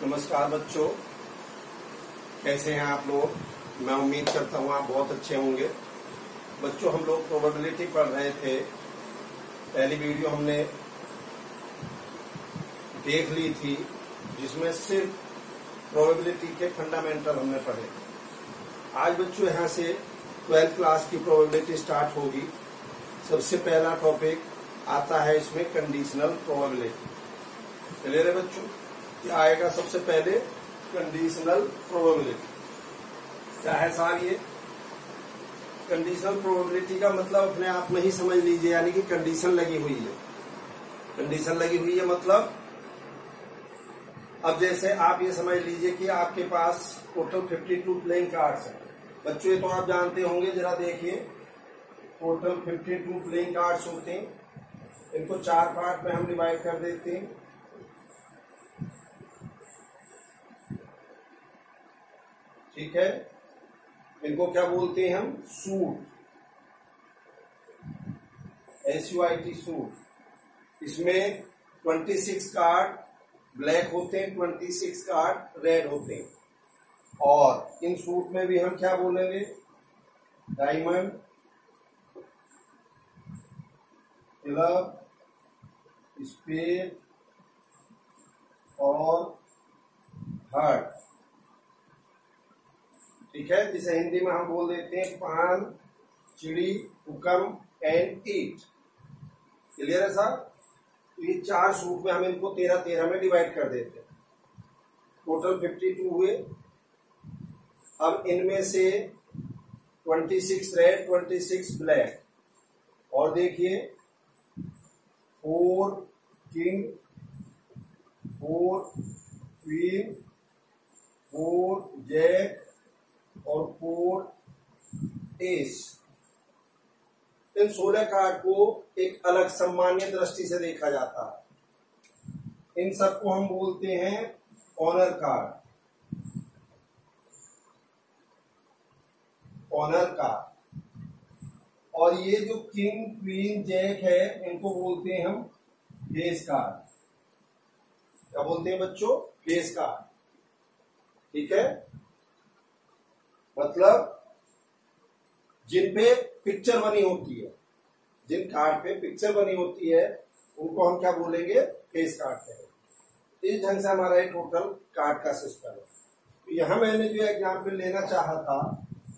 नमस्कार बच्चों, कैसे हैं आप लोग। मैं उम्मीद करता हूँ आप बहुत अच्छे होंगे। बच्चों, हम लोग प्रोबेबिलिटी पढ़ रहे थे। पहली वीडियो हमने देख ली थी जिसमें सिर्फ प्रोबेबिलिटी के फंडामेंटल हमने पढ़े। आज बच्चों यहाँ से 12th क्लास की प्रोबेबिलिटी स्टार्ट होगी। सबसे पहला टॉपिक आता है इसमें कंडीशनल प्रोबेबिलिटी। क्लियर है बच्चों? क्या आएगा सबसे पहले? Conditional probability. क्या है साहब ये? कंडीशनल प्रोबेबिलिटी का मतलब अपने आप में ही समझ लीजिए, यानी कि कंडीशन लगी हुई है। कंडीशन लगी हुई है मतलब अब जैसे आप ये समझ लीजिए कि आपके पास टोटल 52 प्लेइंग कार्ड्स हैं। बच्चों ये तो आप जानते होंगे, जरा देखिए। टोटल 52 प्लेइंग कार्ड्स होते हैं। इनको 4 पार्ट में हम डिवाइड कर देते हैं। ठीक है, इनको क्या बोलते हैं हम? Suit, SUIT suit. इसमें 26 कार्ड ब्लैक होते हैं, 26 कार्ड रेड होते हैं। और इन सूट में भी हम क्या बोलेंगे? डायमंड, क्लब, स्पेड और हार्ट। ठीक है, जिसे हिंदी में हम बोल देते हैं पान, चिड़ी, हुक्म एंड ईट। क्लियर है साहब? तो ये 4 सूट में हम इनको 13-13 में डिवाइड कर देते हैं। टोटल 52 हुए। अब इनमें से 26 रेड, 26 ब्लैक। और देखिए 4 किंग, 4 क्वीन, 4 जैक और 4 एस। इन 16 कार्ड को एक अलग सम्मानीय दृष्टि से देखा जाता है। इन सबको हम बोलते हैं ऑनर कार्ड। Honour card. और ये जो किंग, क्वीन, जैक है, इनको बोलते हैं हम बेस कार्ड। क्या बोलते हैं बच्चों? Base card. ठीक है, मतलब जिन पे पिक्चर बनी होती है, जिन कार्ड पे पिक्चर बनी होती है, उनको हम क्या बोलेंगे? फेस कार्ड कहेंगे। इस ढंग से हमारा एक टोटल कार्ड का सिस्टम है। तो यहां मैंने जो एग्जाम्पल लेना चाहा था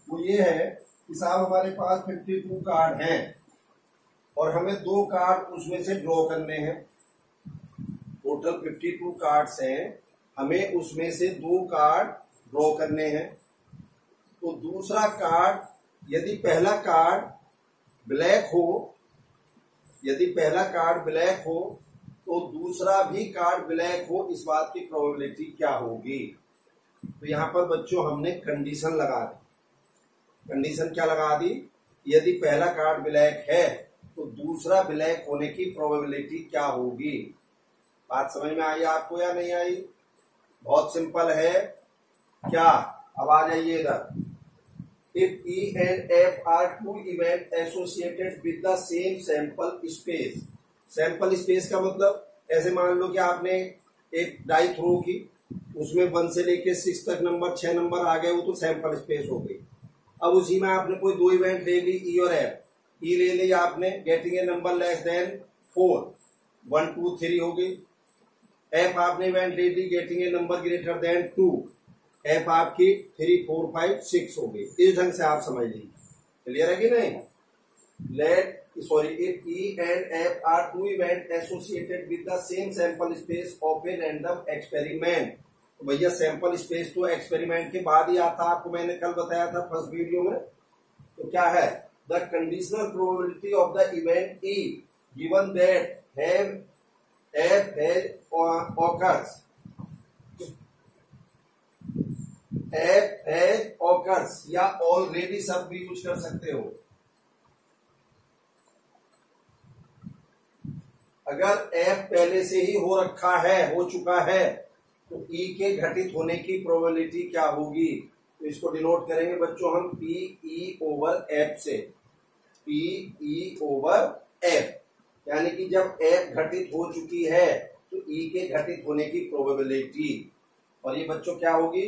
वो ये है कि साहब हमारे पास 52 कार्ड हैं और हमें 2 कार्ड उसमें से ड्रॉ करने हैं। टोटल 52 कार्ड्स हैं, हमें उसमें से 2 कार्ड ड्रॉ करने हैं। तो दूसरा कार्ड, यदि पहला कार्ड ब्लैक हो, यदि पहला कार्ड ब्लैक हो तो दूसरा भी कार्ड ब्लैक हो, इस बात की प्रोबेबिलिटी क्या होगी? तो यहां पर बच्चों हमने कंडीशन लगा दी। कंडीशन क्या लगा दी? यदि पहला कार्ड ब्लैक है तो दूसरा ब्लैक होने की प्रोबेबिलिटी क्या होगी? बात समझ में आई आपको या नहीं आई? बहुत सिंपल है। क्या? अब आ जाइए इधर। If E and F are two events associated with the same sample space। Sample space का मतलब ऐसे मान लो कि आपने एक डाई थ्रो की, उसमें 1 से लेके 6 तक नंबर, 6 नंबर आ गए, वो तो सैंपल स्पेस हो गई। अब उसी में आपने कोई 2 इवेंट ले ली, E और F। E ले ली आपने, getting a number less than 4, 1 2 3 हो गई। F आपने इवेंट ले ली, getting a number greater than 2। F आपकी 3 4 5 6 हो गई। इस ढंग से आप समझ लीजिए। क्लियर है कि नहीं? If E and F are two events associated with the same sample space of a random experiment। तो भैया सैंपल स्पेस तो एक्सपेरिमेंट के बाद ही आता, आपको मैंने कल बताया था फर्स्ट वीडियो में। तो क्या है? The conditional probability of the event E given that F has occurs। F has occurs या ऑलरेडी शब्द भी यूज कर सकते हो। अगर F पहले से ही हो रखा है, हो चुका है, तो E के घटित होने की प्रोबेबिलिटी क्या होगी? तो इसको डिनोट करेंगे बच्चों हम PE ओवर F से। PE ओवर F, यानी कि जब F घटित हो चुकी है तो E के घटित होने की प्रोबेबिलिटी। और ये बच्चों क्या होगी,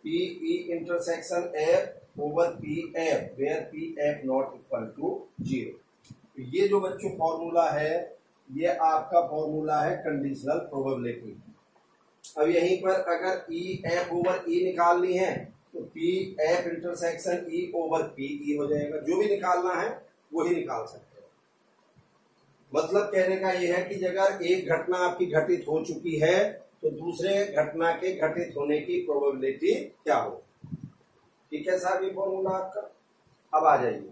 P E intersection F over P F where P F not equal to 0। ये जो बच्चों फॉर्मूला है ये आपका फॉर्मूला है कंडीशनल प्रोबेबिलिटी। अब यहीं पर अगर ई एफ ओवर ई निकालनी है तो P F intersection E over P E हो जाएगा। जो भी निकालना है वही निकाल सकते हैं। मतलब कहने का यह है कि अगर एक घटना आपकी घटित हो चुकी है तो दूसरे घटना के घटित होने की प्रोबेबिलिटी क्या हो। ठीक है साहब, ये फॉर्मूला आपका। अब आ जाइए,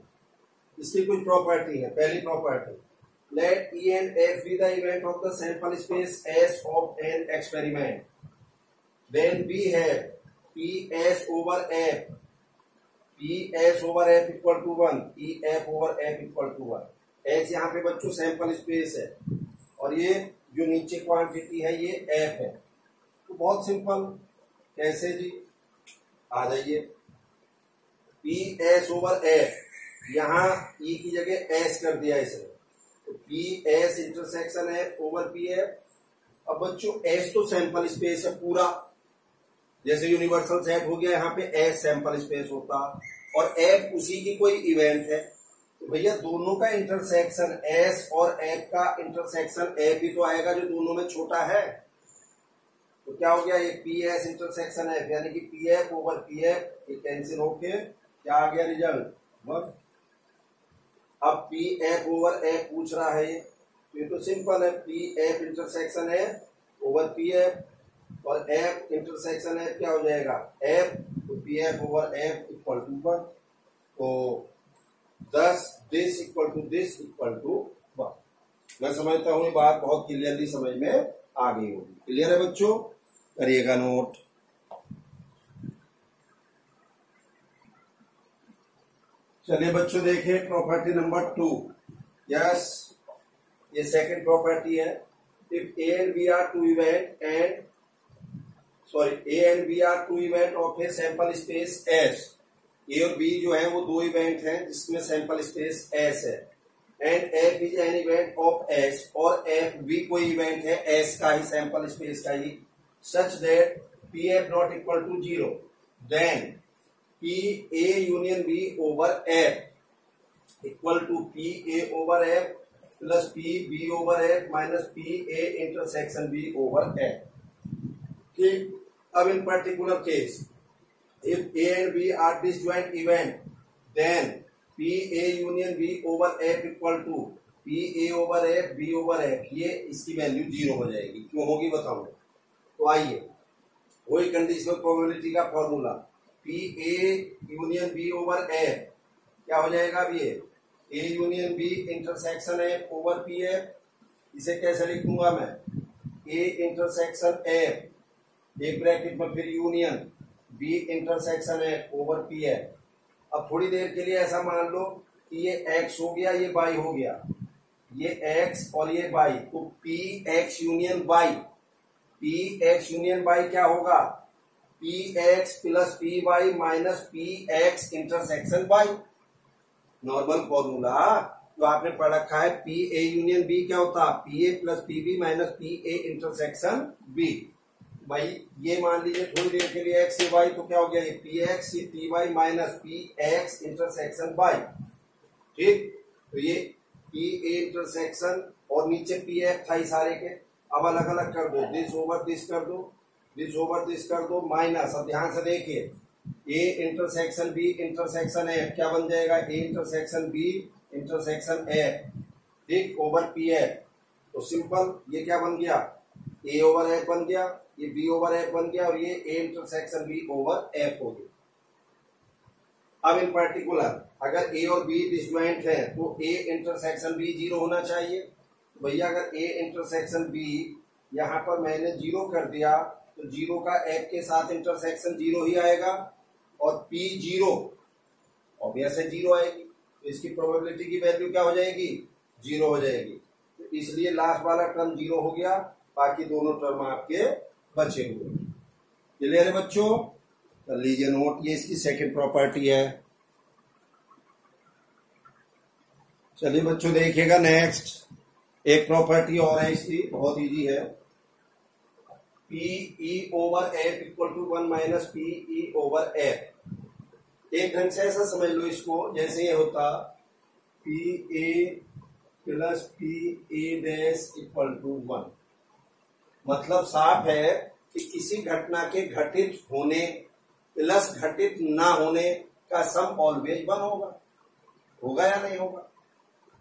इसकी कुछ प्रॉपर्टी है। पहली property, let E and F be the event of the sample space S of an experiment. Then we have PS over F. PS over F equal to 1. EF over F equal to 1. S यहाँ पे बच्चों sample space है और ये जो नीचे quantity है ये F है। तो बहुत सिंपल, कैसे जी, आ जाइए। PS over F, यहाँ E की जगह S कर दिया इसने, तो पी एस इंटरसेक्शन है ओवर पी एफ। अब बच्चों एस तो सैंपल स्पेस है पूरा, जैसे यूनिवर्सल सेट हो गया, यहाँ पे एस सैंपल स्पेस होता और एफ उसी की कोई इवेंट है। तो भैया दोनों का इंटरसेक्शन एस और एफ का इंटरसेक्शन एफ ही तो आएगा जो दोनों में छोटा है। तो क्या हो गया, ये पी एस इंटरसेक्शन एफ यानी कि P F over P F, ये कैंसिल होके क्या आ गया रिजल्ट 1। अब पी एफ ओवर एफ पूछ रहा है ये तो सिंपल है, P F intersection F over P F और एफ इंटरसेक्शन एफ क्या हो जाएगा एफ, तो P F over F equal to 1। तो 10 this equal to this equal to 1। मैं समझता हूँ ये बात बहुत क्लियरली समझ में आ गई होगी। क्लियर है बच्चों, करिएगा नोट। चलिए बच्चों देखिए प्रॉपर्टी नंबर 2। यस, ये सेकंड प्रॉपर्टी है। If A and B are two event and A and B are two event of a sample space S. A और बी जो है वो दो इवेंट हैं जिसमें सैंपल स्पेस एस है। And F is an event of S, और F भी कोई इवेंट है एस का ही, सैंपल स्पेस का ही। Such that P F not equal to 0, then P A union B over F equal to P A over F plus P B over F minus P A intersection B over F. ठीक, अब in particular case if A and B are disjoint event then P A union B over F equal to P A over F B over F. ये इसकी value 0 हो जाएगी। क्यों होगी बताऊंगा। तो आइए, वही कंडीशनल प्रोबेबिलिटी का formula, P A union B over F क्या हो जाएगा। अब ये A union B intersection F over P F, इसे कैसे लिख दूंगा मैं, ए इंटरसेक्शन एफ एक ब्रैकेट में फिर union B intersection F over P F. अब थोड़ी देर के लिए ऐसा मान लो कि ये x हो गया, ये y हो गया, ये x और ये y, तो P X union y, P X union y क्या होगा, P X plus P Y minus P X intersection y। Normal formula तो आपने पढ़ रखा है, पी ए यूनियन बी क्या होता है, P A plus P B minus P A intersection B. भाई ये मान लीजिए थोड़ी देर के लिए एक्स से वाई, तो क्या हो गया, ये पी एक्स से P Y minus P X intersection Y. ठीक, तो ये पी ए इंटरसेक्शन और नीचे पी एफ था सारे के, अब अलग अलग कर दो, दिस ओवर दिस कर दो, दिस ओवर दिस कर दो माइनस। अब ध्यान से देखिए, A intersection B intersection F क्या बन जाएगा, A intersection B intersection F, ठीक, ओवर पी एफ। तो सिंपल ये क्या बन गया, ए ओवर एफ बन गया, ये बी ओवर एफ बन गया और ये A intersection B over F हो गया। अब इन पर्टिकुलर अगर ए और बी डिसजॉइंट है तो ए इंटरसेक्शन बी 0 होना चाहिए। तो भैया अगर ए इंटरसेक्शन बी यहाँ पर मैंने 0 कर दिया तो 0 का एफ के साथ इंटरसेक्शन 0 ही आएगा और पी 0 ऑब्वियस है 0 आएगी, तो इसकी प्रोबेबिलिटी की वैल्यू क्या हो जाएगी, 0 हो जाएगी। तो इसलिए लास्ट वाला टर्म 0 हो गया, बाकी दोनों टर्म आपके बचे हुए। क्लियर है बच्चों, कर लीजिए नोट, ये इसकी सेकंड प्रॉपर्टी है। चलिए बच्चों देखिएगा नेक्स्ट, एक प्रॉपर्टी और है इसकी, बहुत इजी है। P over F equal to 1 minus P over F. एक ढंग से ऐसा समझ लो इसको, जैसे ये होता P A plus P dash equal to 1। मतलब साफ है कि किसी घटना के घटित होने प्लस घटित ना होने का सम ऑलवेज 1 होगा। होगा या नहीं होगा?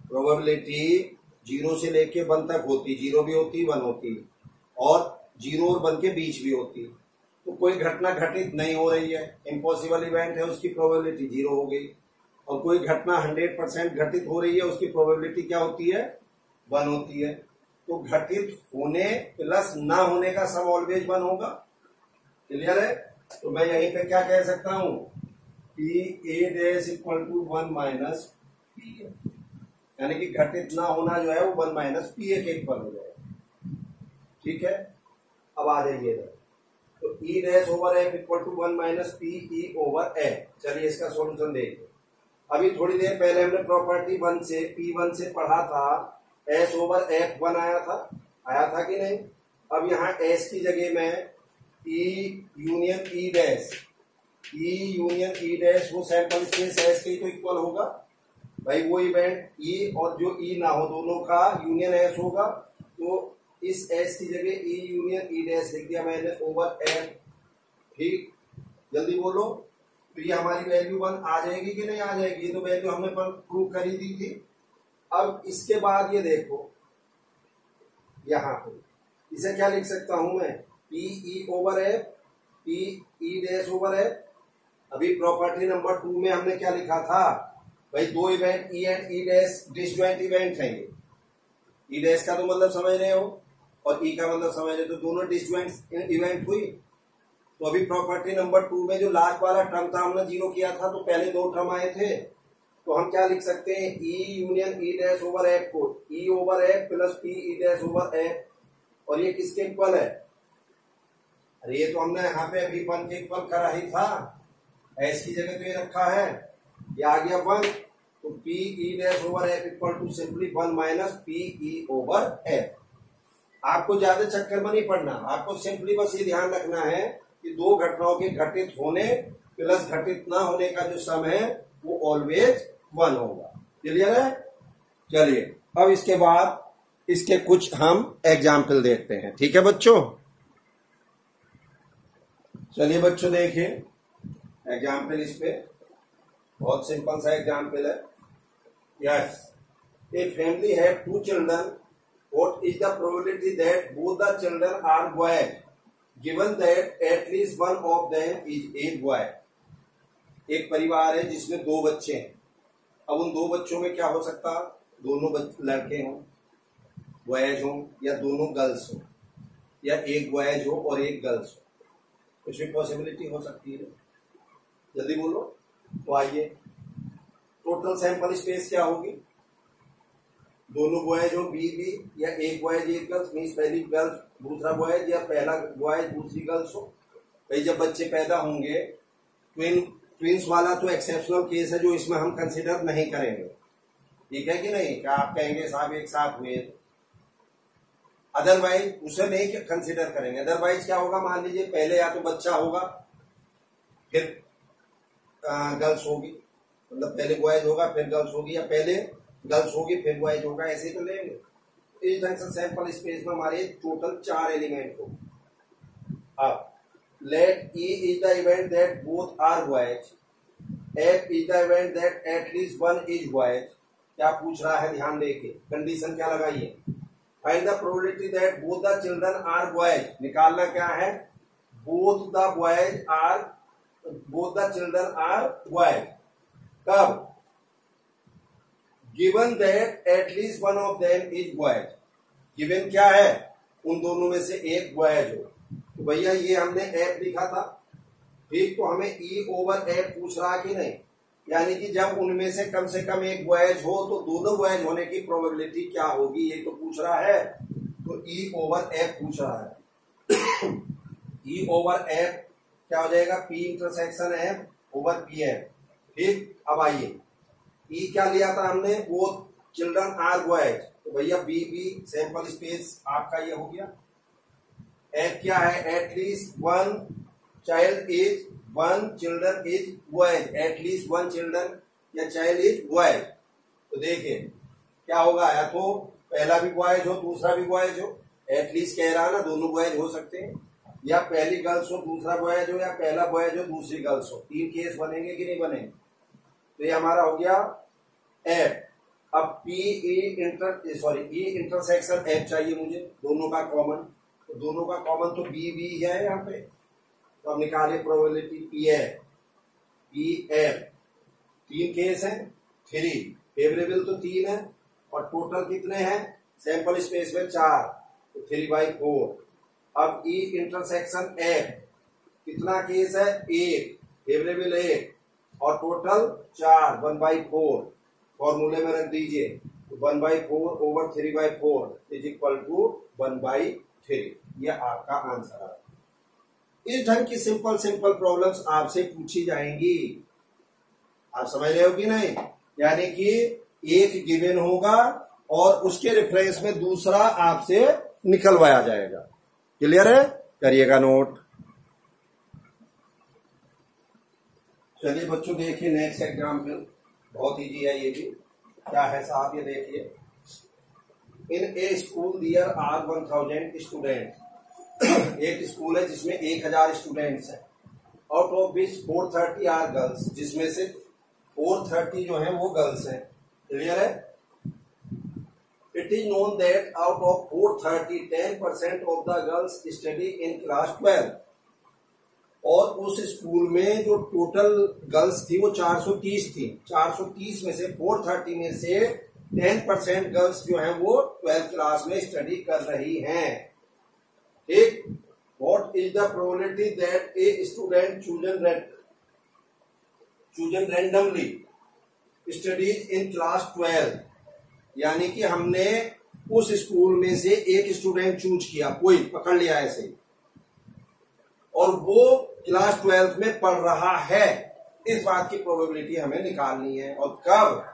प्रोबेबिलिटी 0 से लेके 1 तक होती, 0 भी होती 1 होती, और 0 और 1 के बीच भी होती। तो कोई घटना घटित नहीं हो रही है, इम्पॉसिबल इवेंट है, उसकी प्रोबेबिलिटी 0 हो गई। और कोई घटना 100% घटित हो रही है, उसकी प्रोबेबिलिटी क्या होती है? 1 होती है। तो घटित होने प्लस ना होने का सम ऑलवेज 1 होगा। क्लियर है? तो मैं यहीं पे क्या कह सकता हूं, P A dash equal to 1 minus P A, यानी कि घटित ना होना जो है वो 1 माइनस पी ए के इक्वल हो जाएगा। ठीक है, अब आ जाइए तो E dash over F equal to 1 minus P E over F. चलिए इसका सॉल्यूशन देखिए। अभी थोड़ी देर पहले हमने प्रॉपर्टी 1 से P1 से पढ़ा था, S ओवर F1 आया था कि नहीं? अब यहाँ S की जगह में E union E dash, E union E dash वो सैंपल स्पेस S के तो इक्वल होगा भाई। वो इवेंट E और जो E ना हो दोनों का यूनियन S होगा। तो इस S की जगह E यूनियन E डैश लिख दिया मैंने ओवर F। ठीक, जल्दी बोलो। तो ये हमारी वैल्यू 1 आ जाएगी कि नहीं आ जाएगी? ये तो वैल्यू हमने प्रूव करी दी थी। अब इसके बाद ये देखो, यहां पे इसे क्या लिख सकता हूं मैं? P E over F, P E dash over F. अभी प्रॉपर्टी नंबर 2 में हमने क्या लिखा था भाई? दो event E and E dash disjoint event है। ई डैश का तो मतलब समझ रहे हो और ई का मतलब समझ रहे हो, तो दोनों डिसजॉइंट इवेंट हुई। तो अभी प्रॉपर्टी नंबर 2 में जो लास्ट वाला टर्म था हमने 0 किया था, तो पहले 2 टर्म आए थे। तो हम क्या लिख सकते हैं? E union E dash over F को E over F plus P E dash over F. और ये किसके इक्वल है? अरे ये तो हमने यहाँ पे अभी 1 के इक्वल करा ही था। एस की जगह तो ये रखा है, ये आ गया 1। तो P E dash over F equal to simply 1 minus P E over F. आपको ज्यादा चक्कर में नहीं पड़ना, आपको सिंपली बस ये ध्यान रखना है कि दो घटनाओं के घटित होने प्लस घटित ना होने का जो सम है वो ऑलवेज 1 होगा। क्लियर है? चलिए अब इसके बाद इसके कुछ हम एग्जाम्पल देखते हैं। ठीक है बच्चों? चलिए बच्चों देखिए एग्जाम्पल, इस पे बहुत सिंपल सा एग्जाम्पल है। Yes, a family have 2 children, what is the probability that both the children are boys given that at least one of them is a boy. एक परिवार है जिसमें 2 बच्चे हैं। अब उन 2 बच्चों में क्या हो सकता? दोनों लड़के हों, बॉयज हों, या दोनों गर्ल्स हों, या एक बॉयज हो और एक गर्ल्स हो। कुछ भी पॉसिबिलिटी हो सकती है। जल्दी बोलो। तो आइए, टोटल सैंपल स्पेस क्या होगी? दोनों बॉयज हो बी बी, या एक बॉयज एक गर्ल्स, मीन्स पहली गर्ल्स दूसरा बॉयज, या पहला बॉयज दूसरी गर्ल्स हो। भाई जब बच्चे पैदा होंगे, ट्विंस वाला तो एक्सेप्शनल केस है जो इसमें हम कंसिडर नहीं करेंगे। ठीक है कि नहीं? क्या आप कहेंगे साहब एक साथ हुए? अदरवाइज उसे नहीं कंसिडर करेंगे। अदरवाइज क्या होगा? मान लीजिए पहले या तो बच्चा होगा फिर गर्ल्स होगी, मतलब पहले बॉयज होगा फिर गर्ल्स होगी, या पहले गर्ल्स होगी फिर बॉयज होगा, ऐसे तो लेंगे। इस ढंग से सैंपल स्पेस में हमारे टोटल 4 एलिमेंट हो। अब late E is the event that both are boys, F is the event that at least one is boys। क्या पूछ रहा है? ध्यान देके कंडीशन क्या लगाइए? Find the probability that both the children are boys. निकालना क्या है? Both the children are boys. कब? Given that at least one of them is boys. Given क्या है? उन दोनों में से एक बॉयज हो। तो भैया ये हमने एफ लिखा था, ठीक, तो हमें ई ओवर एफ पूछ रहा कि नहीं? यानी कि जब उनमें से कम एक बॉयज हो तो दोनों बॉयज होने की प्रोबेबिलिटी क्या होगी, ये तो पूछ रहा है। तो ई ओवर एफ पूछ रहा है। ई ओवर एफ क्या हो जाएगा? P intersection F over P F. ठीक, अब आइए, ई क्या लिया था हमने? Both children are boys. तो भैया बी बी सैंपल स्पेस आपका ये हो गया। एफ क्या है, at least one child is, one children is boys, at least one children या चाइल्ड इज बॉयज। तो देखिए क्या होगा, या तो पहला भी बॉयज हो दूसरा भी बॉयज हो, एटलीस्ट कह रहा ना, दोनों बॉयज हो सकते हैं, या पहली गर्ल्स हो दूसरा बॉयज हो, या पहला बॉयज हो दूसरी गर्ल्स हो, तीन केस बनेंगे कि नहीं बनेंगे। तो ये हमारा हो गया एफ। अब पी ई इंटरसेक्शन एफ चाहिए मुझे, दोनों का कॉमन, तो दोनों का कॉमन तो बी बी है यहाँ पे, तो अब निकाले प्रोबेबिलिटी पी एफ। तीन केस है, थ्री फेवरेबल तो तीन है, और टोटल कितने हैं सैंपल स्पेस में 4, तो 3/4। अब ई इंटरसेक्शन एफ कितना केस है, 1 फेवरेबल 1 और टोटल 4, 1/4 फॉर्मूले में रख दीजिए, तो 1/4 ओवर 3/4 इज इक्वल टू 1/3। ये आपका आंसर है। इस ढंग की सिंपल प्रॉब्लम्स आपसे पूछी जाएंगी, आप समझ रहे हो कि नहीं। यानी कि एक गिवन होगा और उसके रेफरेंस में दूसरा आपसे निकलवाया जाएगा। क्लियर है, करिएगा नोट। चलिए बच्चों देखिए नेक्स्ट एग्जाम्पल, बहुत इजी है ये भी। क्या है साहब, ये देखिए, in a school there are 1000 student. एक स्कूल है जिसमें 1000 स्टूडेंट्स हैं, out of which 430 are girls, जिसमें से 430 जो है वो गर्ल्स हैं। क्लियर है। It is known that out of 430 10% of the girls study in class 12। और उस स्कूल में जो टोटल गर्ल्स थी वो 430 थी, 430 में से 430 में से 10% गर्ल्स जो हैं वो 12th क्लास में स्टडी कर रही हैं। ठीक, what is the probability that a student chosen randomly studies in class 12। यानी कि हमने उस स्कूल में से एक स्टूडेंट चूज किया, कोई पकड़ लिया ऐसे, और वो क्लास 12th में पढ़ रहा है। इस बात की प्रोबेबिलिटी हमें निकालनी है। और कब,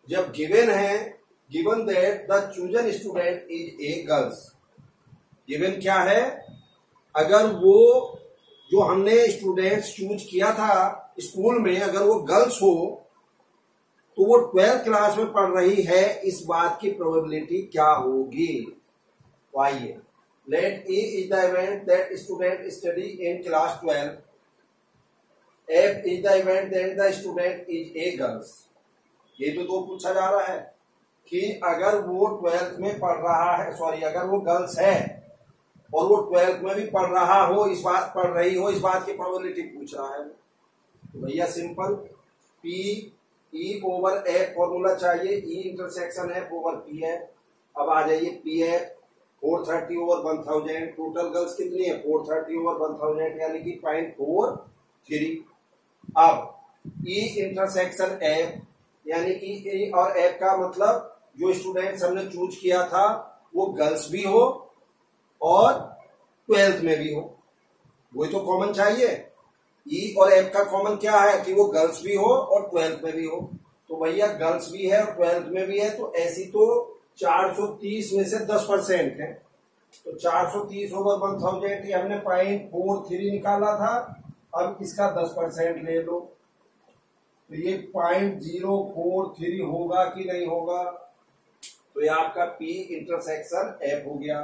जब गिवन है, given that the chosen student is a girls. Given क्या है, अगर वो जो हमने स्टूडेंट्स चूज किया था स्कूल में अगर वो गर्ल्स हो तो वो 12th क्लास में पढ़ रही है, इस बात की प्रोबेबिलिटी क्या होगी। आइए, let A is the event that student study in class 12. F is the event that the student is a girls. ये तो पूछा जा रहा है कि अगर वो 12th में पढ़ रहा है, अगर वो गर्ल्स है और वो 12th में भी पढ़ रहा हो, पढ़ रही हो, इस बात की प्रोबेबिलिटी पूछ रहा है। तो भैया simple, P E over F formula चाहिए, E intersection F over P है। अब आ जाइए P है 430 ओवर 1000, टोटल गर्ल्स कितनी है 430 ओवर 1000 यानी कि 0.43। अब E इंटरसेक्शन F यानी कि E और F का मतलब जो स्टूडेंट्स हमने चूज किया था वो गर्ल्स भी हो और 12th में भी हो, वही तो कॉमन चाहिए। E और F का कॉमन क्या है कि वो गर्ल्स भी हो और 12th में भी हो। तो भैया गर्ल्स भी है और 12th में भी है, तो ऐसी तो 430 में से 10% है, तो 430 ओवर 1000 ये हमने 0.43 निकाला था। अब इसका 10% ले लो, तो ये 0.043 होगा कि नहीं होगा। तो ये आपका P इंटरसेक्शन F हो गया।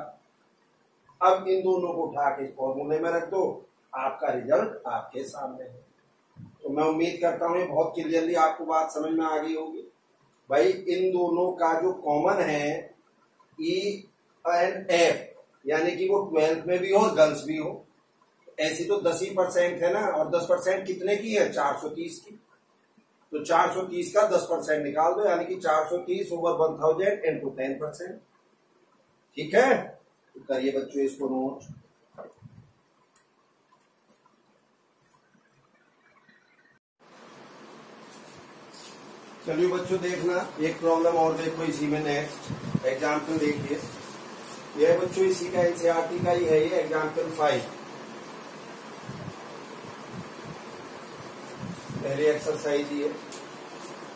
अब इन दोनों को उठा के इस फॉर्मूले में रख दो, आपका रिजल्ट आपके सामने है। तो मैं उम्मीद करता हूँ बहुत क्लियरली आपको बात समझ में आ गई होगी। भाई इन दोनों का जो कॉमन है E एंड F, यानी कि वो 12th में भी हो और गर्ल्स भी हो, ऐसी तो 10% है ना, और 10% कितने की है 430 की, तो 430 का 10% निकाल दो, यानी कि 430 ओवर 1000 इंटू 10%। ठीक है, तो करिए बच्चों इसको नोट। चलिए बच्चों देखना, एक प्रॉब्लम और देखो इसी में। नेक्स्ट एग्जाम्पल देखिए, यह बच्चों इसी का एनसीईआरटी का ही है, ये एग्जाम्पल 5। पहली एक्सरसाइज ये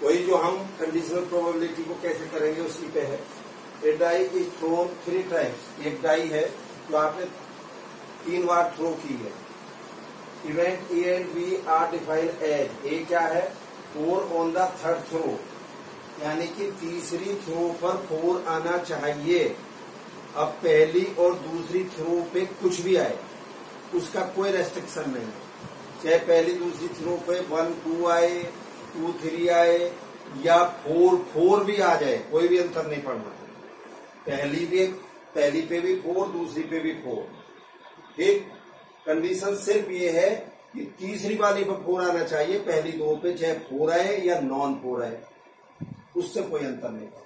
वही जो हम कंडीशनल प्रोबेबिलिटी को कैसे करेंगे उसी पे है। A die is thrown 3 times. एक डाई है जो आपने 3 बार थ्रो की है। Event A and B are defined as, A क्या है 4 ऑन द थर्ड थ्रो, यानी कि तीसरी थ्रो पर 4 आना चाहिए। अब पहली और दूसरी थ्रो पे कुछ भी आए उसका कोई रेस्ट्रिक्शन नहीं है, चाहे पहली दूसरी थ्रो पे 1 2 आए, 2 3 आए या 4 4 भी आ जाए, कोई भी अंतर नहीं पड़ना। पहली पे भी 4, दूसरी पे भी 4। ठीक, कंडीशन सिर्फ ये है कि तीसरी वाली पे 4 आना चाहिए, पहली दो पे चाहे 4 आए या नॉन 4 आए, उससे कोई अंतर नहीं पड़ता।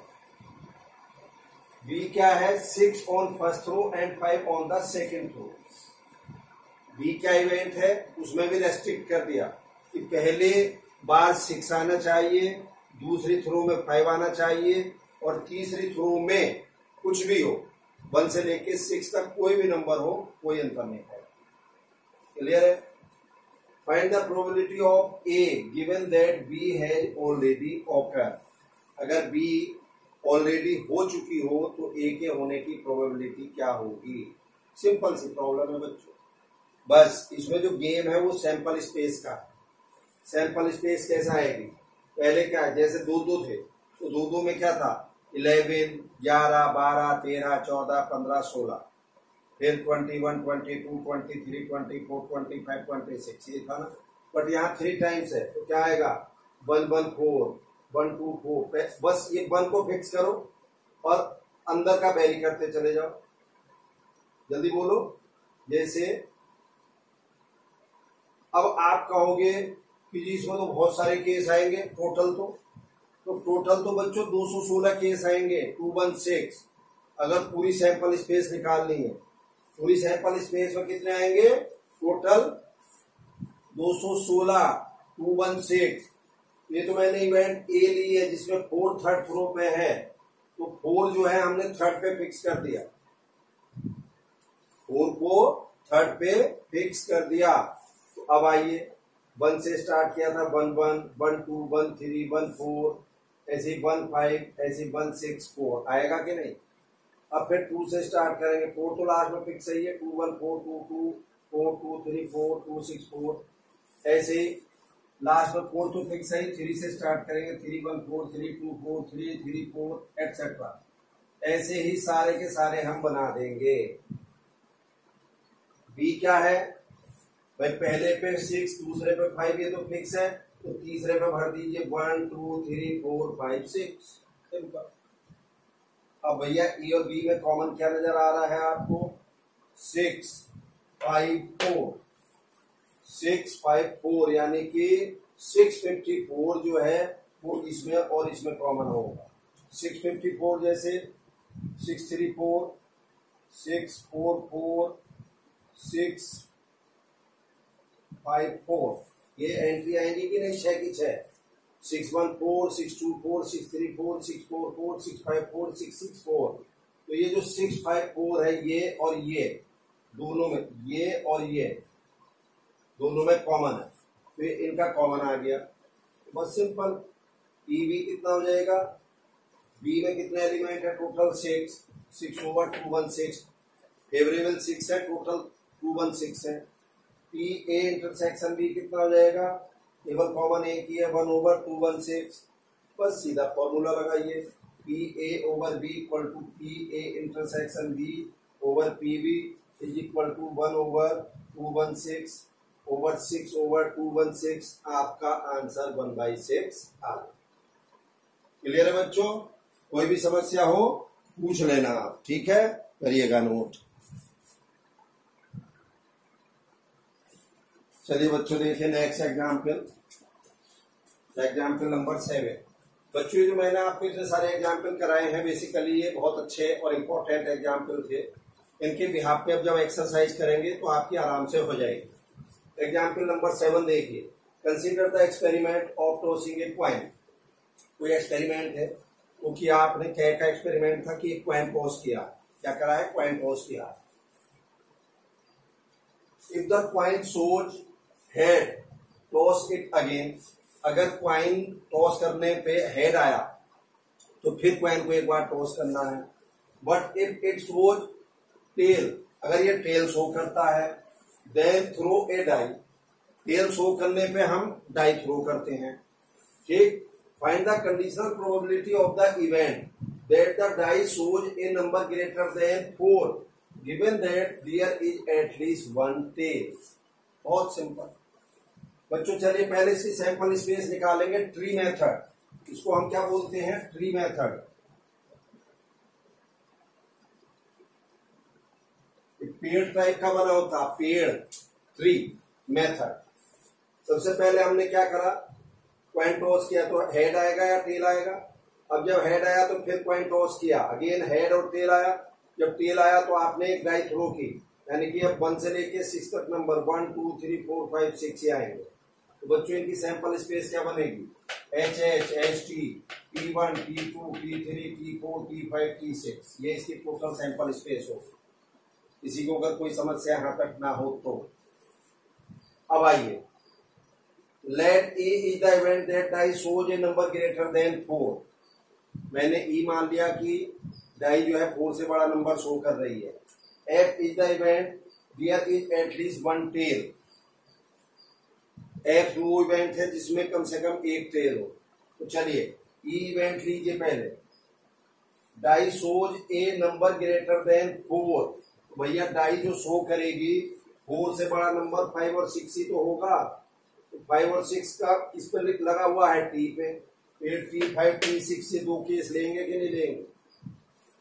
बी क्या है 6 on first throw and 5 on the second throw. B क्या इवेंट है, उसमें भी रेस्ट्रिक्ट कर दिया कि पहले बार 6 आना चाहिए, दूसरी थ्रो में 5 आना चाहिए और तीसरी थ्रो में कुछ भी हो 1 से लेके 6 तक कोई भी नंबर हो, कोई अंतर नहीं है। क्लियर है? Find the probability of A given that B has already occur. अगर बी ऑलरेडी हो चुकी हो तो ए के होने की प्रोबेबिलिटी क्या होगी। सिंपल सी प्रॉब्लम है बच्चों, बस इसमें जो गेम है वो सैंपल स्पेस का। सैंपल स्पेस कैसा आएगी, पहले क्या है जैसे 2-2 थे तो 2-2 में क्या था 11 11 12 13 14 15 16, फिर 21 22 23 24 25 26 ये था ना। बट यहाँ 3 टाइम्स है तो क्या आएगा 1 1 4 1 2 4। बस ये 1 को फिक्स करो और अंदर का वेरी करते चले जाओ, जल्दी बोलो। जैसे अब आप कहोगे कि जी इसमें तो बहुत सारे केस आएंगे, टोटल तो बच्चों 216 केस आएंगे 216। अगर पूरी सैंपल स्पेस निकालनी है, पूरी सैंपल स्पेस में कितने आएंगे टोटल 216 216। ये तो मैंने इवेंट ए ली है जिसमें 4 थर्ड थ्रो पे है, तो 4 जो है हमने थर्ड पे फिक्स कर दिया, 4 को थर्ड पे फिक्स कर दिया। तो अब आइए 1 से स्टार्ट किया था 1 1 1 2 1 3 1 4, ऐसे 1 5, ऐसे 1 6 4 आएगा कि नहीं। अब फिर 2 से स्टार्ट करेंगे, 4 तो लास्ट में फिक्स है, 2 1 4 2 2 4 2 3 4 2 6 4, ऐसे लास्ट में 4 तो फिक्स है, 3 से स्टार्ट करेंगे 3 1 4 3 2 4 3 3 4 एक्सेट्रा। ऐसे ही सारे के सारे हम बना देंगे। बी क्या है भाई, पहले पे 6 दूसरे पे 5 ये तो फिक्स है, तो तीसरे पे भर दीजिए 1 2 3 4 5 6। सिंपल। अब भैया ए और बी में कॉमन क्या नजर आ रहा है आपको 6 5 4 6 5 4, यानी कि 654 जो है वो इसमें और इसमें कॉमन होगा। 654 जैसे 634 644 654 ये एंट्री आएंगी कि नहीं 6 की 6। 614 624 634 644 654 664, तो ये जो 654 है ये और ये दोनों में, ये और ये दोनों में कॉमन है, तो इनका कॉमन आ गया। बस सिंपल। ई बी कितना हो जाएगा, बी में कितने एलिमेंट है टोटल 6 ओवर 216, फेवरेबल 6 है, टोटल 216 है। पी ए इंटरसेक्शन बी कितना हो जाएगा, केवल कॉमन एक ही है 1 ओवर 216। बस सीधा फॉर्मूला लगाइए, P A over B equal to P A intersection B over P B is equal to 1 over 216 over 6 over 216। आपका आंसर 1/6 आ गया। क्लियर है बच्चों, कोई भी समस्या हो पूछ लेना आप, ठीक है, करिएगा नोट। चलिए बच्चों देखिए नेक्स्ट एग्जाम्पल नंबर 7। बच्चों जो मैंने आपको इतने सारे एग्जाम्पल कराए हैं, बेसिकली ये बहुत अच्छे और इम्पोर्टेंट एग्जाम्पल थे। इनके बिहाफ पे अब जब एक्सरसाइज करेंगे तो आपकी आराम से हो जाएगी। एग्जाम्पल नंबर 7 देखिए, consider the experiment of tossing a coin. कोई एक्सपेरिमेंट है वो किया आपने, क्या का एक्सपेरिमेंट था कि एक कॉइन टॉस किया, क्या करा है कॉइन टॉस किया। If the coin shows head toss it again, अगर कॉइन टॉस करने पे हेड आया तो फिर कॉइन को एक बार टॉस करना है। But if it shows tail, अगर ये टेल शो करता है then throw a die, tail show करने पे हम डाई थ्रो करते हैं। ठीक, find the conditional probability of the event that the die shows a number greater than 4 given that there is at least one tail. बहुत simple बच्चों। चलिए पहले से सैंपल स्पेस निकालेंगे। ट्री मेथड, इसको हम क्या बोलते हैं? Tree method. पेड़ टाइप का बना होता, पेड़, ट्री मेथड। सबसे पहले हमने क्या करा? कॉइन टॉस किया, तो हेड आएगा या टेल आएगा? अब जब हेड आया तो फिर कॉइन टॉस किया, अगेन हेड और टेल आया। जब टेल आया तो आपने एक डाई थ्रो की, यानी कि अब 1 से लेके 6 तक नंबर 1 2 3 4 5 6 ये आएंगे। तो बच्चों इनकी सैंपल स्पेस क्या बनेगी? H H H T, T1 T2 T3 T4 T5 T6, ये इसकी टोटल सैंपल स्पेस होगी। किसी को अगर कोई समस्या यहाँ तक ना हो तो। अब आइए, let A is the event that die shows a number greater than 4। मैंने ई मान लिया कि डाई जो है 4 से बड़ा नंबर शो कर रही है। F is the event there is at least one tail. F वो इवेंट है जिसमें कम से कम एक टेल हो। तो चलिए ई इवेंट लीजिए पहले। Die shows a number greater than 4। तो भैया डाई जो शो करेगी 4 से बड़ा नंबर 5 और 6 ही तो होगा। तो 5 और 6 का इस पर लगा हुआ है टी पे, फिर T5 T6 से 2 केस लेंगे कि नहीं लेंगे?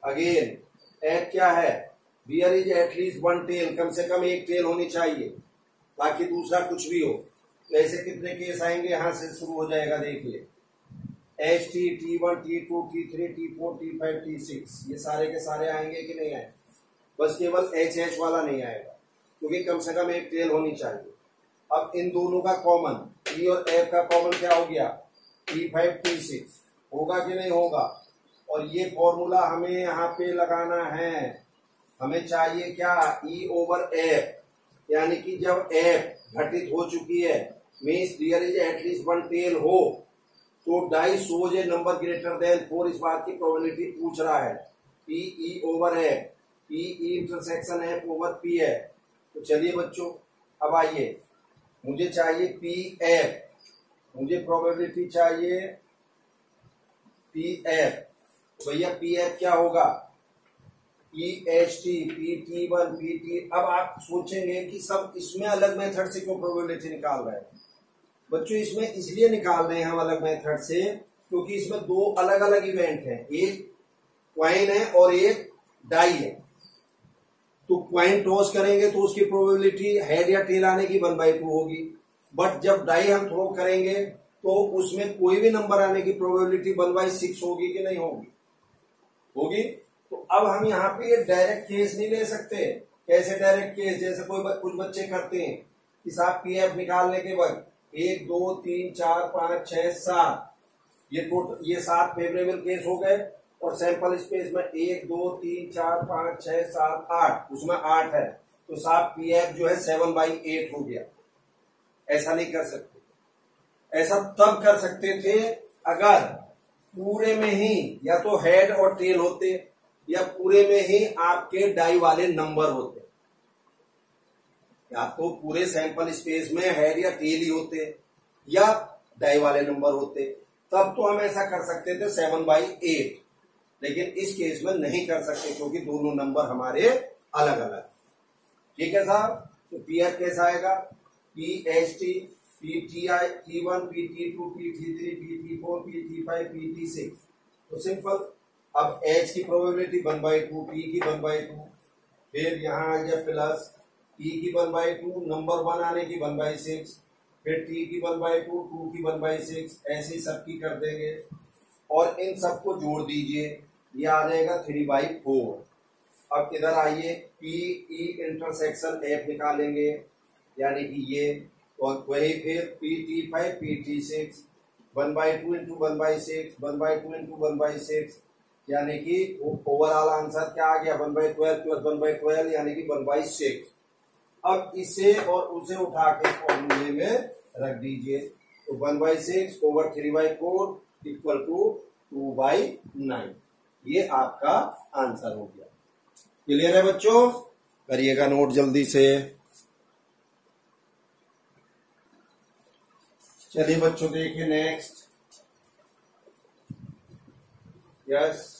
अगेन एफ क्या है? There is at least one tail, कम से कम एक टेल होनी चाहिए, बाकी दूसरा कुछ भी हो। तो ऐसे कितने केस आएंगे? यहां से शुरू हो जाएगा, देखिए H T, T1 T2 T3 T4 T5 T6, ये सारे के सारे आएंगे कि नहीं आए? बस केवल एच एच वाला नहीं आएगा, क्योंकि कम से कम एक टेल होनी चाहिए। अब इन दोनों का कॉमन, ई और एफ का कॉमन क्या हो गया? T5 T6 होगा कि नहीं होगा? और ये फॉर्मूला हमें यहाँ पे लगाना है। हमें चाहिए क्या? ई ओवर एफ, यानी कि जब एफ घटित हो चुकी है, means there is at least one tail हो, तो die shows a number greater than 4, इस बात की प्रोबेबिलिटी पूछ रहा है। P E over F, P E intersection F over P F. तो चलिए बच्चों, अब आइए, मुझे चाहिए पी एफ, मुझे प्रोबेबिलिटी चाहिए पी एफ। तो भैया पी एफ क्या होगा? P H T, P T1 P T. अब आप सोचेंगे कि सब इसमें अलग मेथड से क्यों प्रोबेबिलिटी निकाल रहे हैं? बच्चों इसमें इसलिए निकाल रहे हैं हम अलग मेथड से, क्योंकि इसमें दो अलग अलग इवेंट हैं, एक क्वाइन है और एक डाई है। तो क्वाइन टॉस करेंगे तो उसकी प्रोबेबिलिटी हेड या टेल आने की 1/2 होगी, बट जब डाई हम थ्रो करेंगे तो उसमें कोई भी नंबर आने की प्रोबेबिलिटी 1/6 होगी कि नहीं होगी? होगी। तो अब हम यहाँ पे ये डायरेक्ट केस नहीं ले सकते। कैसे डायरेक्ट केस? जैसे कुछ बच्चे करते हैं कि साहब पीएफ निकालने के वक्त 1 2 3 4 5 6 7, ये 7 फेवरेबल केस हो गए, और सैंपल स्पेस में 1 2 3 4 5 6 7 8, उसमें 8 है, तो साहब पीएफ जो है 7/8 हो गया। ऐसा नहीं कर सकते। ऐसा तब कर सकते थे अगर पूरे में ही या तो हेड और टेल होते, या पूरे में ही आपके डाई वाले नंबर होते, या तो पूरे सैंपल स्पेस में हेड या टेल ही होते या डाई वाले नंबर होते, तब तो हम ऐसा कर सकते थे 7/8। लेकिन इस केस में नहीं कर सकते क्योंकि दोनों नंबर हमारे अलग अलग। ठीक है साहब? तो पीएफ कैसा आएगा? P H T, P T I, T1 P T2 P T3 P T4 P T5 P T6। तो सिंपल। अब एच की प्रोबेबिलिटी 1/2, टी की 1/2, फिर यहाँ आ गया प्लस टी की 1/2, नंबर 1 आने की 1/6, फिर टी की 1/2, 2 की 1/6, ऐसे सबकी कर देंगे और इन सबको जोड़ दीजिए, ये आ जाएगा 3/4। अब इधर आइए, पी ई इंटरसेक्शन एफ निकालेंगे, यानी कि ये, और वही फिर P T5 P T6, 1/2 into 1/6, 1/2 into 1/6, यानी कि ओवरऑल आंसर क्या आ गया? 1/12 प्लस 1/12, यानी कि 1/6। अब इसे और उसे उठा के फॉर्मूले में रख दीजिए, तो 1/6 ओवर 3/4 इक्वल टू 2/9। ये आपका आंसर हो गया। क्लियर है बच्चों? करिएगा नोट जल्दी से। चलिए बच्चों देखिए नेक्स्ट। यस,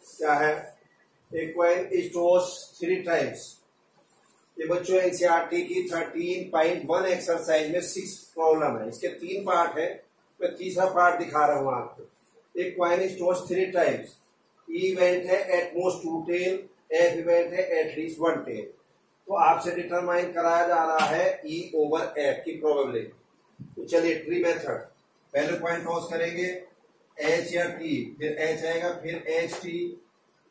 क्या है? A coin is tossed 3 times. ये बच्चों एनसीईआरटी की 13.1 एक्सरसाइज में 6 प्रॉब्लम है। इसके 3 पार्ट है, मैं तीसरा पार्ट दिखा रहा हूं आपको। एक coin is tossed 3 times. E event है at most 2 tail, F event है एट लीस्ट 1 टेल। तो आपसे डिटरमाइन कराया जा रहा है ई ओवर एफ की प्रोबेबिलिटी। तो चलिए ट्री मेथड, पहले पॉइंट टॉस करेंगे एच या टी, फिर एच आएगा, फिर एच टी,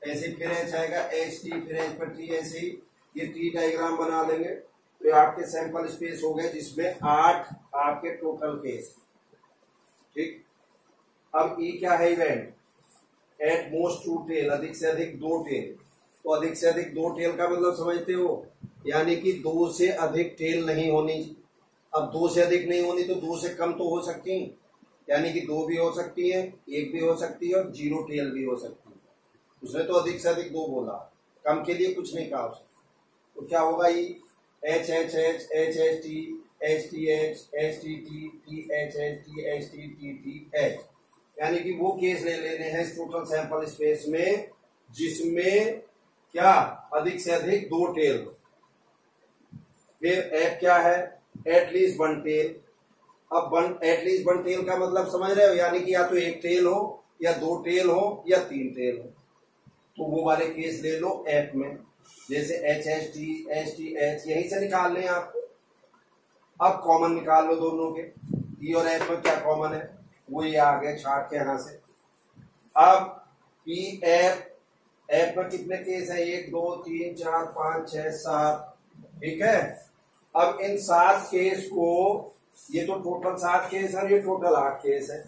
ऐसे फिर एच आएगा, एच टी, फिर एच पर टी, ऐसे ही ये टी डायग्राम बना लेंगे। तो आपके सैंपल स्पेस हो गए जिसमें 8 आपके टोटल केस। ठीक, अब ई क्या है? इवेंट एट मोस्ट 2 टेल, अधिक से अधिक 2 टेल। तो अधिक से अधिक 2 टेल का मतलब समझते हो, यानी कि 2 से अधिक टेल नहीं होनी। अब 2 से अधिक नहीं होनी तो 2 से कम तो हो सकती, यानी कि 2 भी हो सकती है, 1 भी हो सकती है और 0 टेल भी हो सकती है। उसने तो अधिक से अधिक 2 बोला, कम के लिए कुछ नहीं कहा उसने। तो क्या होगा? E H H H H H T H T H H T T T H H T H T T T H, यानी कि वो केस ले लेने हैं इस टोटल सैंपल स्पेस में जिसमें क्या अधिक से अधिक 2 टेल। फिर एफ क्या है? एटलीस्ट 1 टेल। अब एटलीस्ट 1 टेल का मतलब समझ रहे हो, यानी कि या तो 1 टेल हो या 2 टेल हो या 3 टेल हो। तो वो वाले केस ले लो एफ में, जैसे एच एच टी एच, यहीं से निकाल लें आपको। अब कॉमन निकाल लो दोनों के, ई और एफ में क्या कॉमन है? वो ये आ गए छाट के यहां से। अब पी एफ, एफ में कितने केस है? 1 2 3 4 5 6 7, ठीक है। अब इन 7 केस को, ये तो टोटल 7 केस है, ये टोटल 8 केस है,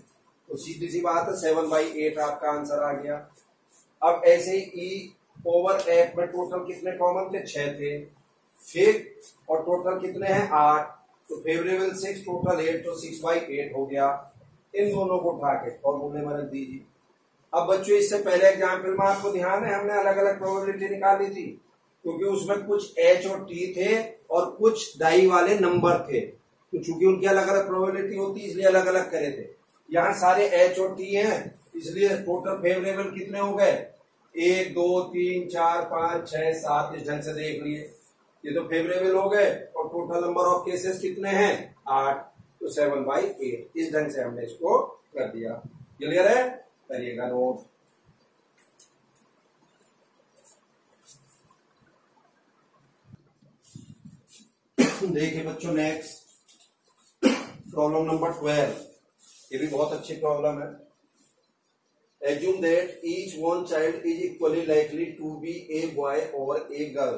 तो सीधी सी बात है 7/8 आपका आंसर आ गया। अब ऐसे ही ई ओवर एफ में टोटल कितने कॉमन थे? 6 थे। फिर और टोटल कितने हैं? 8। तो फेवरेबल 6, टोटल 8, तो 6/8 हो गया। इन दोनों को उठा के फॉर्मूले में रख दीजिए। अब बच्चों इससे पहले एग्जाम्पल में आपको ध्यान है, हमने अलग अलग प्रोबेबिलिटी निकाली थी, क्योंकि उसमें कुछ एच और टी थे और कुछ डाई वाले नंबर थे। तो चूंकि उनकी अलग अलग प्रोबेबिलिटी होती इसलिए अलग अलग करे थे। यहाँ सारे एच और टी हैं, इसलिए टोटल फेवरेबल कितने हो गए? 1 2 3 4 5 6 7, इस ढंग से देख लिए। ये तो फेवरेबल हो गए और टोटल नंबर ऑफ केसेस कितने हैं? 8, तो 7/8। इस ढंग से हमने इसको कर दिया। क्लियर है? करिएगा नोट। देखिए बच्चों नेक्स्ट प्रॉब्लम नंबर 12। ये भी बहुत अच्छी प्रॉब्लम है। Assume that each one child is equally likely to be a boy or a girl,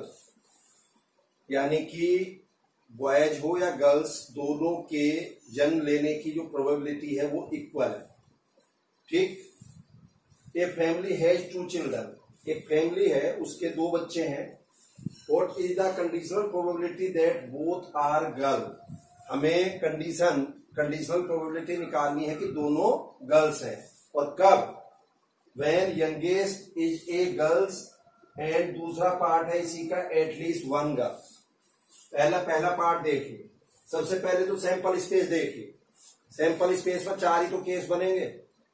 यानी कि बॉयज हो या गर्ल्स दोनों के जन्म लेने की जो प्रोबेबिलिटी है वो इक्वल है। ठीक, ए फैमिली हैज 2 चिल्ड्रन, एक फैमिली है उसके 2 बच्चे हैं। What is the conditional probability that both are girl? हमें कंडीशनल प्रोबेबिलिटी निकालनी है कि दोनों गर्ल्स हैं, और कब? When youngest is a girls and दूसरा पार्ट है इसी का एटलीस्ट 1 गर्ल। पहला पार्ट देखिए। सबसे पहले तो सैंपल स्पेस देखिए। सैंपल स्पेस में 4 ही तो केस बनेंगे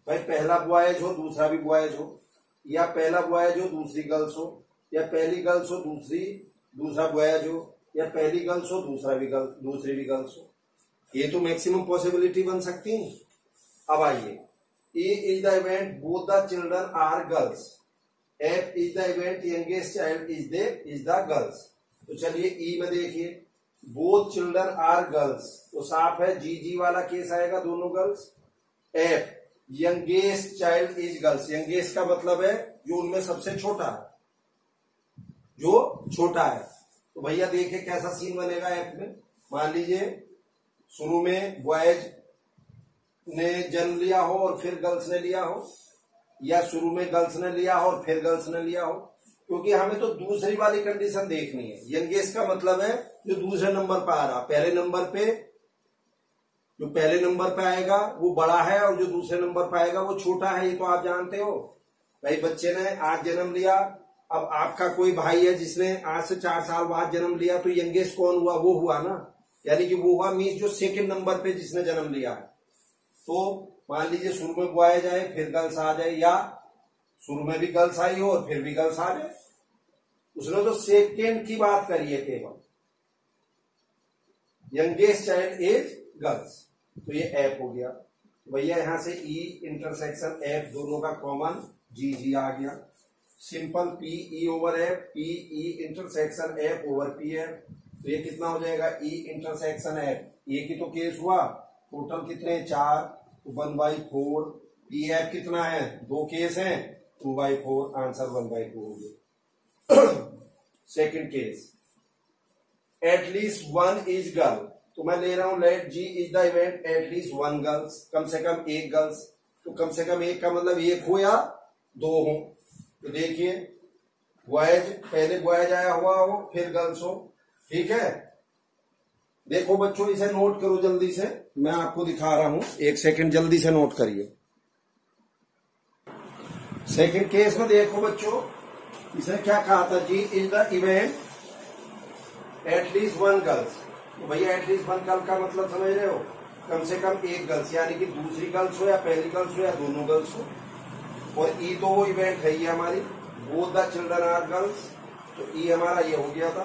भाई, पहला बॉयज हो दूसरा भी बॉयज हो, या पहला बॉयज हो दूसरी गर्ल्स हो, या पहली गर्ल्स हो दूसरा बॉयज हो, या पहली गर्ल्स हो दूसरी भी गर्ल्स हो। ये तो मैक्सिमम पॉसिबिलिटी बन सकती है। अब आइए, E is the event both the children are girls. F is the event youngest child is the girls. तो चलिए E में देखिए, both children are girls, तो साफ है जी वाला केस आएगा, दोनों girls. F youngest child is girls, youngest का मतलब है जो उनमें सबसे छोटा है, तो भैया देखिए कैसा सीन बनेगा F में। मान लीजिए शुरू में बॉयज ने जन्म लिया हो और फिर गर्ल्स ने लिया हो, या शुरू में गर्ल्स ने लिया हो और फिर गर्ल्स ने लिया हो, क्योंकि हमें तो दूसरी वाली कंडीशन देखनी है। यंगेस्ट का मतलब है जो दूसरे नंबर पर आ रहा, पहले नंबर पे आएगा वो बड़ा है और जो दूसरे नंबर पर आएगा वो छोटा है, ये तो आप जानते हो। भाई बच्चे ने आज जन्म लिया, अब आपका कोई भाई है जिसने आज से 4 साल बाद जन्म लिया, तो यंगेस्ट कौन हुआ? वो हुआ ना, यानी कि वो हुआ मीन्स जो सेकंड नंबर पे जिसने जन्म लिया है। तो मान लीजिए शुरू में बॉय जाए फिर गर्ल्स आ जाए, या शुरू में भी गर्ल्स आई हो और फिर भी गर्ल्स आ जाए। उसने तो सेकंड की बात करी है केवल, यंगेस्ट चाइल्ड इज गर्ल्स, तो ये एफ हो गया। भैया यहां से ई इंटरसेक्शन एफ दोनों का कॉमन जी जी आ गया। Simple P E over F, P E intersection F over P F, तो ये कितना हो जाएगा? ई इंटरसेक्शन एफ, ये की तो केस हुआ, टोटल कितने? 4, तो 1/4। पी एफ कितना है? 2 केस हैं, 2/4, आंसर 1/2 हो गया। Second case, at least 1 is girl, तो मैं ले रहा हूं let G is the event at least 1 girls, कम से कम 1 गर्ल्स, तो कम से कम 1 का मतलब 1 हो या 2 हो। तो देखिए बॉयज, पहले बॉयज आया हुआ हो फिर गर्ल्स हो, ठीक है। देखो बच्चों इसे नोट करो जल्दी से, मैं आपको दिखा रहा हूं, 1 सेकंड जल्दी से नोट करिए। सेकंड केस में देखो बच्चों, इसने क्या कहा था? G is the event at least 1 girls, तो भैया एटलीस्ट 1 गर्ल का मतलब समझ रहे हो? कम से कम 1 गर्ल्स, यानी कि दूसरी गर्ल्स हो या पहली गर्ल्स हो या दोनों गर्ल्स हो। और ई तो वो इवेंट है ये हमारी, both the children are girls, तो ई हमारा ये हो गया था।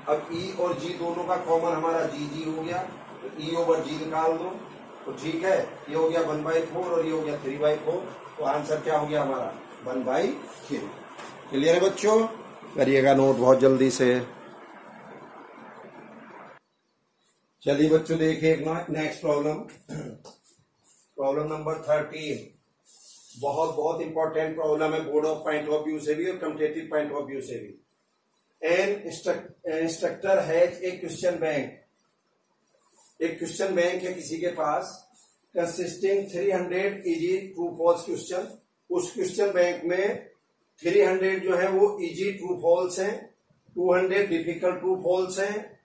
अब ई और जी दोनों का कॉमन हमारा जी जी हो गया, तो ई ओवर जी निकाल दो, तो ठीक है, ये हो गया 1/4 और ये हो गया 3/4, तो आंसर क्या हो गया हमारा? 1/3। क्लियर है बच्चों? करिएगा नोट बहुत जल्दी से। चलिए बच्चों देखिए एक नेक्स्ट प्रॉब्लम, प्रॉब्लम नंबर 13। बहुत बहुत इंपॉर्टेंट प्रॉब्लम है, board of point of view से भी और कम्पिटिटिव पॉइंट ऑफ व्यू से भी। An instructor has a question bank, एक क्वेश्चन बैंक है किसी के पास, consisting 300 easy true false question. उस क्वेश्चन बैंक में 300 जो है वो इजी ट्रू फॉल्स हैं, 200 डिफिकल्ट ट्रू फॉल्स हैं,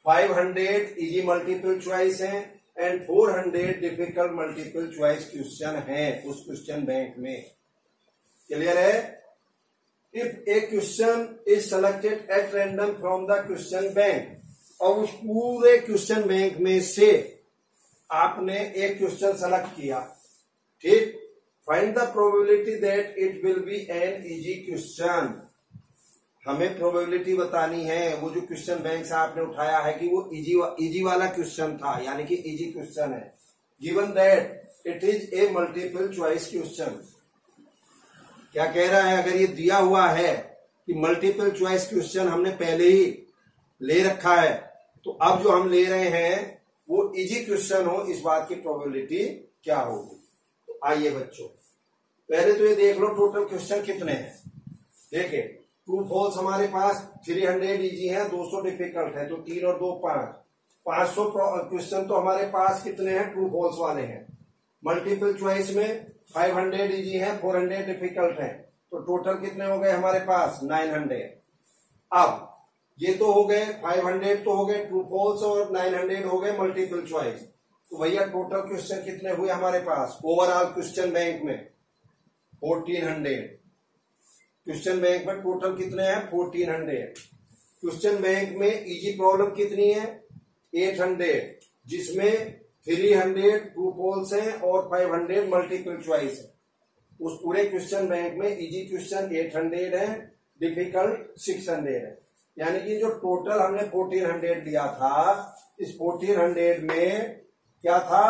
500 इजी मल्टीपल चॉइस हैं and 400 difficult multiple choice question है उस क्वेश्चन बैंक में। क्लियर है? If A question is selected at random from the question bank, और उस पूरे क्वेश्चन बैंक में से आपने एक क्वेश्चन सेलेक्ट किया, ठीक, find the probability that it will be an easy question. हमें प्रोबेबिलिटी बतानी है वो जो क्वेश्चन बैंक से आपने उठाया है कि वो इजी वाला क्वेश्चन था, यानी कि इजी क्वेश्चन है। Given that it is a multiple choice question, क्या कह रहा है? अगर ये दिया हुआ है कि मल्टीपल चॉइस क्वेश्चन हमने पहले ही ले रखा है, तो अब जो हम ले रहे हैं वो इजी क्वेश्चन हो, इस बात की प्रोबेबिलिटी क्या होगी? तो आइए बच्चों पहले तो ये देख लो टोटल क्वेश्चन कितने हैं। देखिए ट्रू फॉल्स हमारे पास 300 इजी है, 200 डिफिकल्ट है, तो 3 और 2 5, 500 क्वेश्चन तो हमारे पास कितने हैं? ट्रू फॉल्स वाले हैं। मल्टीपल चॉइस में 500 इजी है, 400 डिफिकल्ट है, तो टोटल कितने हो गए हमारे पास? 900। अब ये तो हो गए 500 तो हो गए ट्रू फॉल्स और 900 हो गए मल्टीपल चॉइस, तो भैया टोटल क्वेश्चन कितने हुए हमारे पास ओवरऑल क्वेश्चन बैंक में? 1400। क्वेश्चन बैंक में टोटल कितने हैं? 1400। क्वेश्चन बैंक में इजी प्रॉब्लम कितनी है? 800, जिसमें 300 ट्रू फॉल्स हैं और 500 मल्टीपल चॉइस है। उस पूरे क्वेश्चन बैंक में इजी क्वेश्चन 800 है, डिफिकल्ट 600 है, यानी कि जो टोटल हमने 1400 लिया था, इस 1400 में क्या था?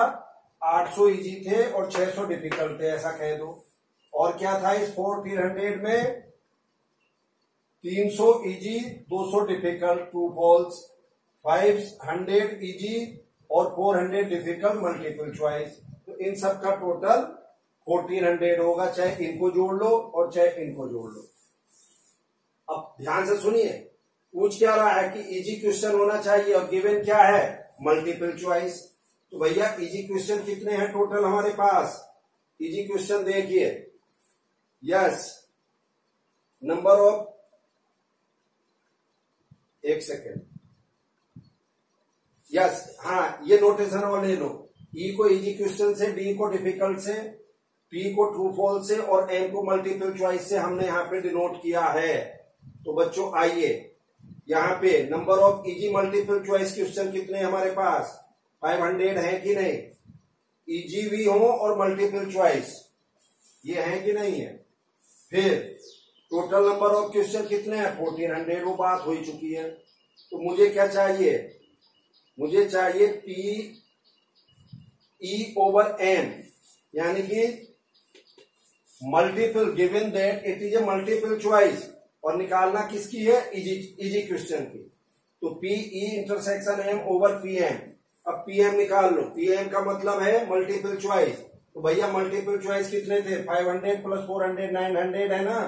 800 इजी थे और 600 डिफिकल्ट थे, ऐसा कह दो। और क्या था इस 1400 में? 300 easy, 200 difficult true false, 500 easy और 400 डिफिकल्ट मल्टीपल चॉइस। तो इन सब का टोटल 1400 होगा, चाहे इनको जोड़ लो और चाहे इनको जोड़ लो। अब ध्यान से सुनिए, पूछ क्या रहा है कि इजी क्वेश्चन होना चाहिए और गिवन क्या है? Multiple choice. तो भैया इजी क्वेश्चन कितने हैं टोटल हमारे पास? इजी क्वेश्चन देखिए, यस, नंबर ऑफ, एक सेकेंड, यस, हाँ ये नोटेशन और ले लो। ई को इजी क्वेश्चन से, डी को डिफिकल्ट से, P को ट्रू फॉल्स से और M को मल्टीपल चॉइस से हमने यहाँ पे डिनोट किया है। तो बच्चों आइए यहाँ पे number of easy multiple choice question कितने हमारे पास 500 है कि नहीं, इजी भी हो और मल्टीपल चॉइस, ये है कि नहीं है। फिर टोटल नंबर ऑफ क्वेश्चन कितने हैं 1400, वो बात हो चुकी है। तो मुझे क्या चाहिए, मुझे चाहिए P E ओवर M, यानी कि multiple given that it is a multiple choice, और निकालना किसकी है, इजी क्वेश्चन की। तो P E intersection M over PM। अब PM निकाल लो, PM का मतलब है मल्टीपल चॉइस। तो भैया मल्टीपल चॉइस कितने थे 500 प्लस 400 900 है ना,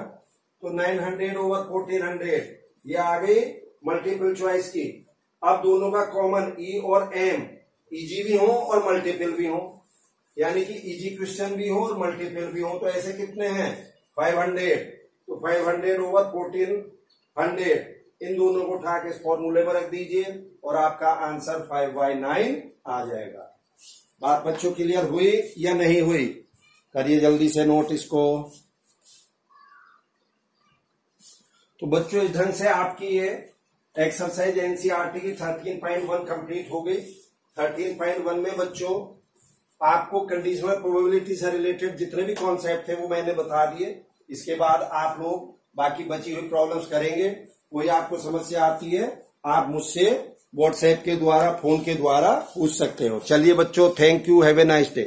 तो 900 ओवर 1400 ये आ गई मल्टीपल चॉइस की। अब दोनों का कॉमन E और M, इजी भी हो और मल्टीपल भी हो, यानी कि इजी क्वेश्चन भी हो और मल्टीपल भी हो। तो ऐसे कितने हैं 500, तो 500 ओवर 1400 इन दोनों को उठा के इस फॉर्मूले में रख दीजिए और आपका आंसर 5/9 आ जाएगा। बात बच्चों क्लियर हुई या नहीं हुई, करिए जल्दी से नोट इसको। तो बच्चों इस ढंग से आपकी ये एक्सरसाइज एनसीईआरटी की 13.1 कंप्लीट हो गई। 13.1 में बच्चों आपको कंडीशनल प्रोबेबिलिटी से रिलेटेड जितने भी कॉन्सेप्ट थे वो मैंने बता दिए। इसके बाद आप लोग बाकी बची हुई प्रॉब्लम्स करेंगे। कोई आपको समस्या आती है आप मुझसे व्हाट्सएप के द्वारा फोन के द्वारा पूछ सकते हो। चलिए बच्चों, thank you, have a nice day.